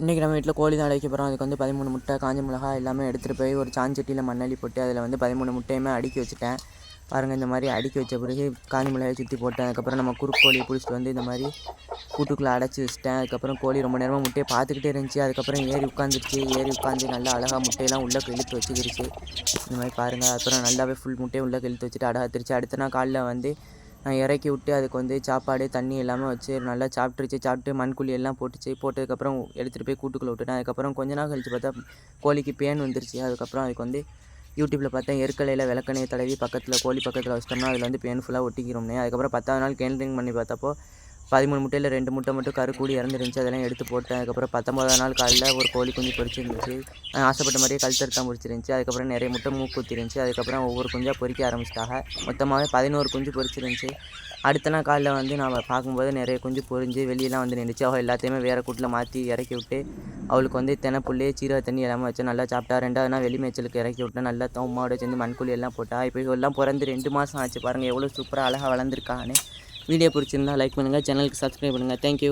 இன்றைக்கி நம்ம வீட்டில் கோழி தான் அடைக்க போகிறோம். அதுக்கு வந்து 13 முட்டை, காஞ்ச மிளகா எல்லாமே எடுத்துகிட்டு போய் ஒரு சாஞ்சட்டியில் மண்ணள்ளி போட்டு அதில் வந்து 13 முட்டையுமே அடுக்கி வச்சுட்டேன். பாருங்கள், இந்த மாதிரி அடுக்கி வச்ச பிறகு காஞ்ச மிளகாயை சுற்றி போட்டேன். அதுக்கப்புறம் நம்ம குறுக்கோழியை பிடிச்சிட்டு வந்து இந்த மாதிரி கூட்டுக்குள்ளே அடைச்சி வச்சிட்டேன். அதுக்கப்புறம் கோழி ரொம்ப நேரமாக முட்டையை பார்த்துக்கிட்டே இருந்துச்சு. அதுக்கப்புறம் ஏறி உட்காந்து நல்லா அழகாக முட்டையெல்லாம் உள்ளே இழுத்து வச்சுக்கிருச்சு. இந்த மாதிரி பாருங்கள். அப்புறம் நல்லாவே ஃபுல் முட்டையை உள்ளே இழுத்து வச்சுட்டு அடகாத்துருச்சு. அடுத்த நாள் காலைல வந்து நான் இறக்கி விட்டு அதுக்கு வந்து சாப்பாடு தண்ணி எல்லாமே வச்சு நல்லா சாப்பிட்டு மண்குழி எல்லாம் போட்டதுக்கப்புறம் எடுத்துகிட்டு போய் கூட்டுக்குள்ளே விட்டுட்டேன். அதுக்கப்புறம் கொஞ்ச நாள் கழித்து பார்த்தா கோழிக்கு பேன் வந்துருச்சு. அதுக்கப்புறம் அதுக்கு வந்து யூடியூப்பில் பார்த்தேன், எருக்கலையில் விளக்கெண்ணையை தடவி கோழி பக்கத்தில் வச்சிட்டோம்னா அதில் வந்து பேன் ஃபுல்லாக ஒட்டிக்கிறோம்னே. அதுக்கப்புறம் 10ஆவது நாள் கேன்ரிங் பண்ணி பார்த்தப்போ 13 முட்டையில் 2 முட்டை மட்டும் கருக்கூடி இறந்துருந்துச்சு. அதெல்லாம் எடுத்து போட்டேன். அதுக்கப்புறம் 19ஆவது நாள் காலையில் ஒரு கோழி குஞ்சு பொரிச்சிருந்துச்சு. ஆசைப்பட்ட மாதிரியே கழுத்தறுத்தான் பொரிச்சிருந்துச்சு. அதுக்கப்புறம் நிறைய முட்டை மூக்குத்திருந்துச்சு. அதுக்கப்புறம் ஒவ்வொரு குஞ்சாக பொரிக்க ஆரம்பிச்சிட்டாங்க. மொத்தமாகவே 11 குஞ்சு பொரிச்சிருந்துச்சு. அடுத்த நாள் காலைல வந்து நான் பார்க்கும்போது நிறைய குஞ்சு பொரிஞ்சு வெளியெல்லாம் வந்து நின்றுச்சு. அவள் எல்லாத்தையுமே வேறு கூட்டில் மாற்றி இறக்கி விட்டு அவளுக்கு வந்து தினப்புள்ளே சீரக தண்ணி எல்லாமே வச்சு நல்லா சாப்பிட்டா. 2வது நாள் வெளி மேய்ச்சலுக்கு இறக்கி விட்டேன். நல்லா உமாவோட சேர்ந்து மண்குழி எல்லாம் போட்டா. இப்போ எல்லாம் பிறந்து 2 மாதம் ஆச்சு. பாருங்கள் எவ்வளோ சூப்பராக அழகாக வளர்ந்துருக்கான்னு. வீடியோ பிடிச்சிருந்தா லைக் பண்ணுங்கள், சேனலுக்கு சப்ஸ்கிரைப் பண்ணுங்கள். தேங்க்யூ.